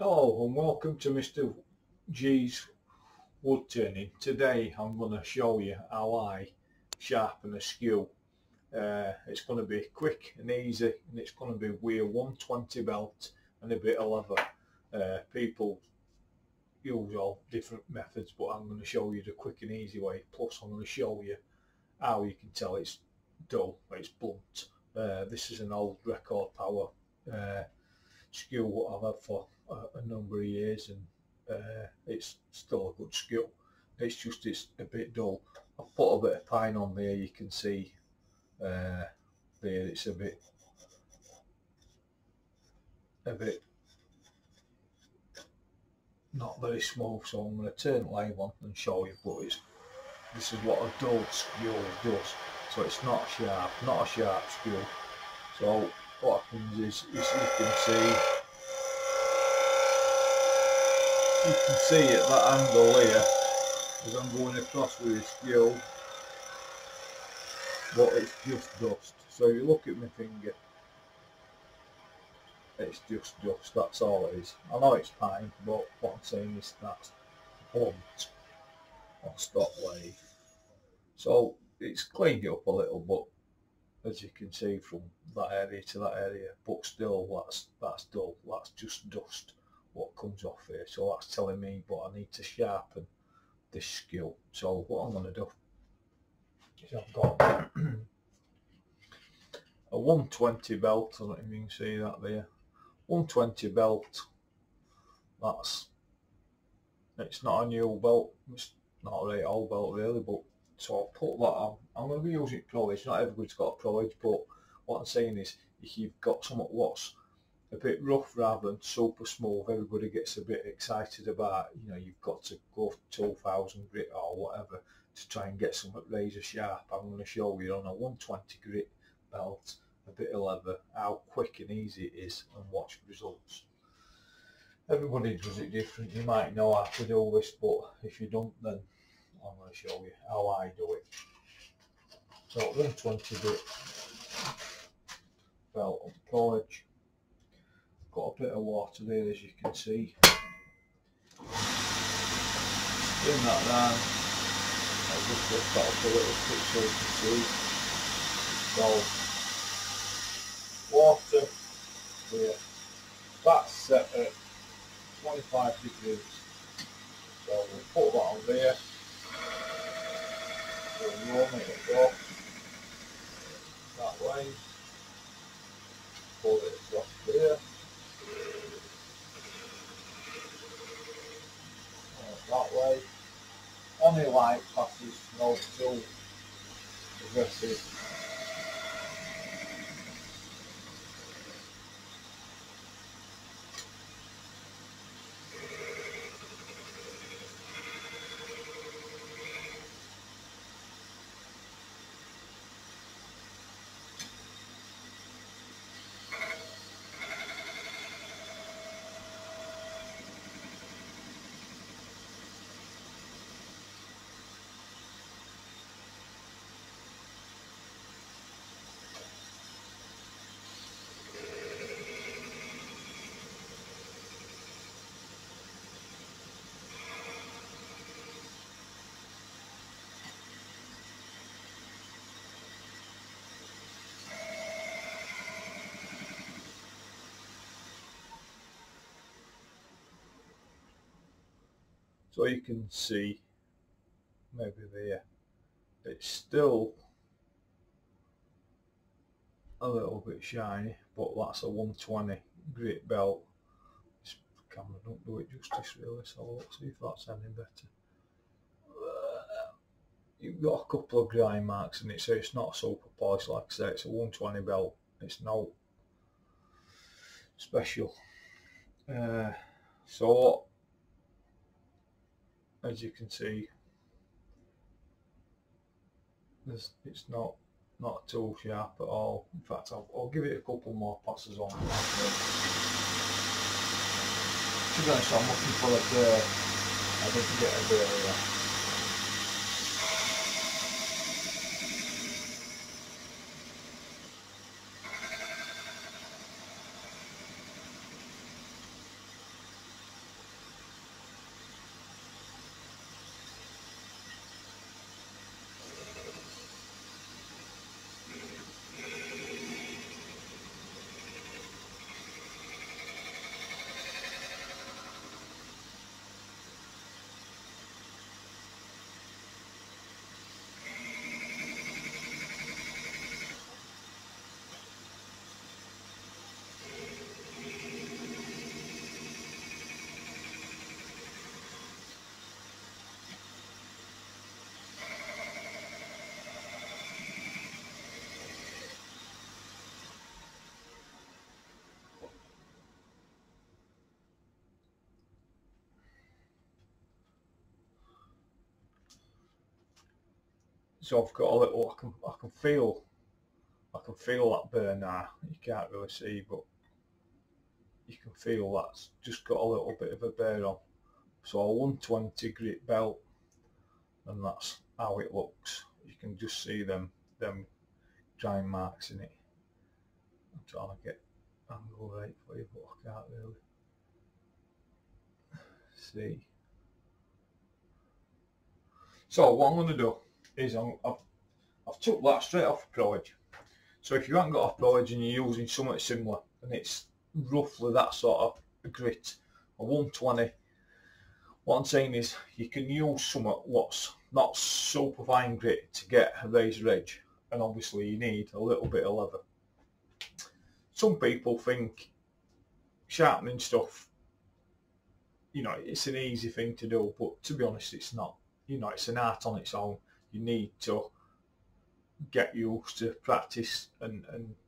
Hello and welcome to Mr. G's wood turning. Today I'm going to show you how I sharpen a skew. It's going to be quick and easy, and it's going to be with a 120 belt and a bit of leather. People use all different methods, but I'm going to show you the quick and easy way. Plus I'm going to show you how you can tell it's dull, it's blunt. This is an old record power skew what I've had for a number of years, and it's still a good skew. It's a bit dull. I've put a bit of pine on there. You can see there it's a bit not very smooth, so I'm going to turn it live on and show you. But this is what a dull skew does. So it's not a sharp skew. So what happens is you can see at that angle here as I'm going across with the skew, but it's just dust. So if you look at my finger, it's just dust, that's all it is. I know it's pine, but what I'm saying is that's blunt on stock lathe. So it's cleaned it up a little, but as you can see from that area to that area, but still that's dull, that's just dust what comes off here. So that's telling me, but I need to sharpen this skew. So what I'm going to do is I've got a 120 belt. I don't know if you can see that there. 120 belt. It's not a new belt. It's not a really old belt really, but so I'll put that on. I'm going to be using pro edge. Not everybody's got a pro edge, but what I'm saying is if you've got something what's a bit rough rather than super smooth, everybody gets a bit excited about, you've got to go 2000 grit or whatever to try and get something razor sharp. I'm going to show you on a 120 grit belt, a bit of leather, how quick and easy it is, and watch results. Everybody does it different. You might know how to do this, but if you don't, then I'm going to show you how I do it. So 120 grit belt on pro edge. Got a bit of water there, as you can see. Bring that down. I'll just lift that up a little bit so you can see. So, water there. That's set at 25 degrees. So we'll put that on there. We'll run it across that way. Pull it across there. That way. Only light passes, no too aggressive. So you can see, maybe there, it's still a little bit shiny, but that's a 120 grit belt. This camera don't do it justice really, so let's see if that's any better. You've got a couple of grind marks in it, so it's not super polished. Like I say, it's a 120 belt, it's no special. So as you can see, it's not too sharp at all. In fact, I'll give it a couple more passes on. To be honest, I'm looking for a bear. I didn't get a bear here. So I've got a little, I can feel that burn now. You can't really see, but you can feel that's just got a little bit of a burn on. So a 120 grit belt, and that's how it looks. You can just see them drying marks in it. I'm trying to get angle right for you, but I can't really see. So what I'm going to do is I've took that straight off the Pro Edge. So if you haven't got a Pro Edge and you're using something similar, and it's roughly that sort of grit, a 120, what I'm saying is you can use something what's not super fine grit to get a razor edge, and obviously you need a little bit of leather. Some people think sharpening stuff, you know, it's an easy thing to do, but to be honest it's not. You know, it's an art on its own. You need to get used to practice, and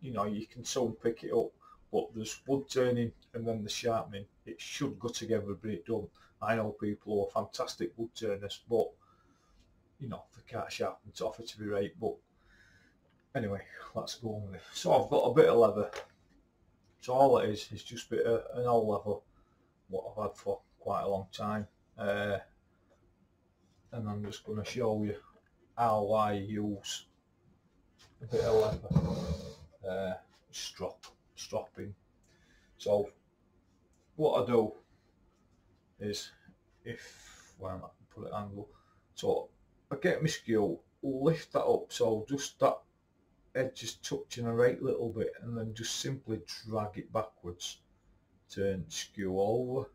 you know, you can soon pick it up, but there's wood turning and then the sharpening. It should go together, but it don't. I know people who are fantastic wood turners, but you know, they can't sharpen to offer to be right. But anyway, let's go on with it. So I've got a bit of leather. So all it is just a bit of an old leather, what I've had for quite a long time. And I'm just going to show you how I use a bit of leather stropping. So what I do is, well, I can put it angle, so I get my skew, lift that up so just that edge is touching a right little bit, and then just simply drag it backwards, turn the skew over,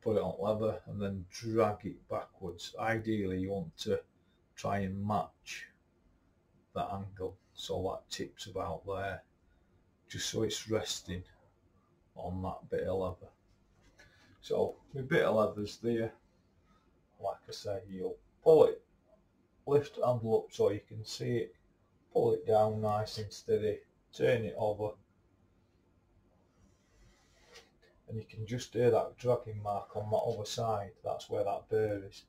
put it on leather, and then drag it backwards. Ideally you want to try and match that angle so that tips about there, just so it's resting on that bit of leather. So my bit of leather's there. Like I say, you'll pull it, lift the handle up so you can see it, pull it down nice and steady, turn it over, and you can just hear that dragging mark on that other side. That's where that burr is.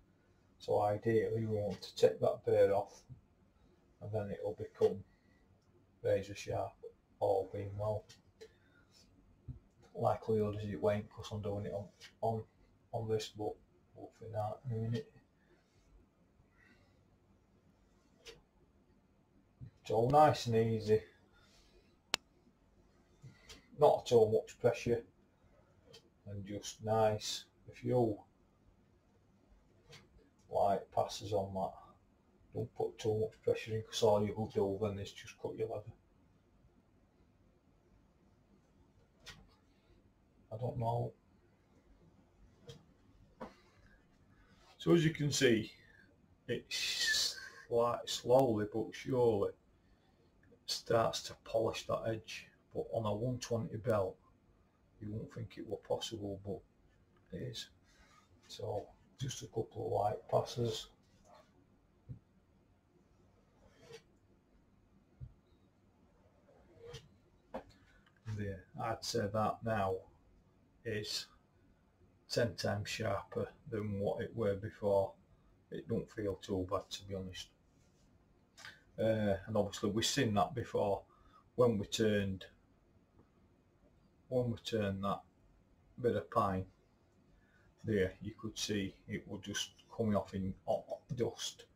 So ideally we want to take that burr off, and then it will become razor sharp, all being well. Likelihood is it won't, because I'm doing it on this, but we'll find out in a minute. So nice and easy, not too much pressure, and just nice. A few light passes on that. Don't put too much pressure in, because all you will do then is just cut your leather. I don't know. So as you can see, it's like slowly but surely starts to polish that edge, but on a 120 belt you won't think it were possible, but it is. So just a couple of light passes. There, I'd say that now is 10 times sharper than what it were before. It don't feel too bad, to be honest. And obviously we've seen that before when we turned that bit of pine there. You could see it would just coming off in dust,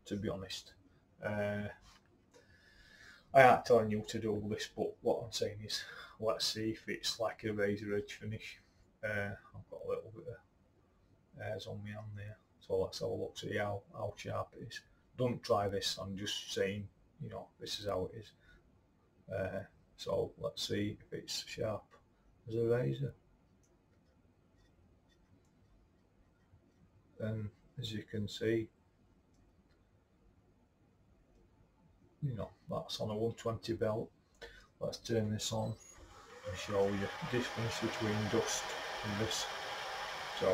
to be honest. I ain't telling you to do all this, but what I'm saying is, let's see if it's like a razor edge finish. I've got a little bit of hairs on my hand there, so let's have a look, see how sharp it is. Don't try this, I'm just saying, you know, this is how it is. So let's see if it's sharp as a razor. And as you can see, you know, that's on a 120 belt. Let's turn this on and show you the difference between dust and this. So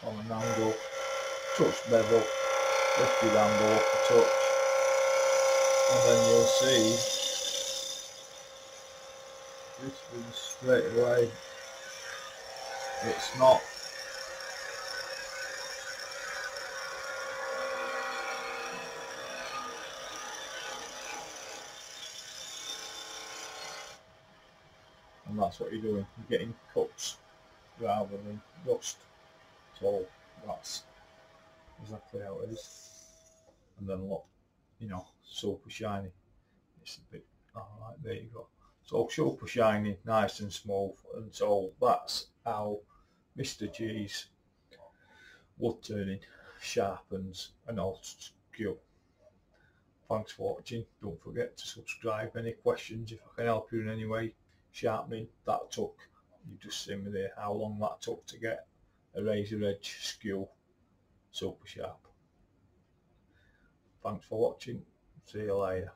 on an angle, touch bevel, lift your handle up a touch, and then you'll see this one straight away. It's not that's what you're doing. You're getting cuts rather than rust. So that's exactly how it is. And then look, you know, super shiny. It's a bit, alright, there you go. So super shiny, nice and smooth, and so that's how Mr. G's wood turning sharpens an old skew. Thanks for watching. Don't forget to subscribe. Any questions, if I can help you in any way, sharpening, that took, you just see me there, how long that took to get a razor edge skew super sharp. Thanks for watching. See you later.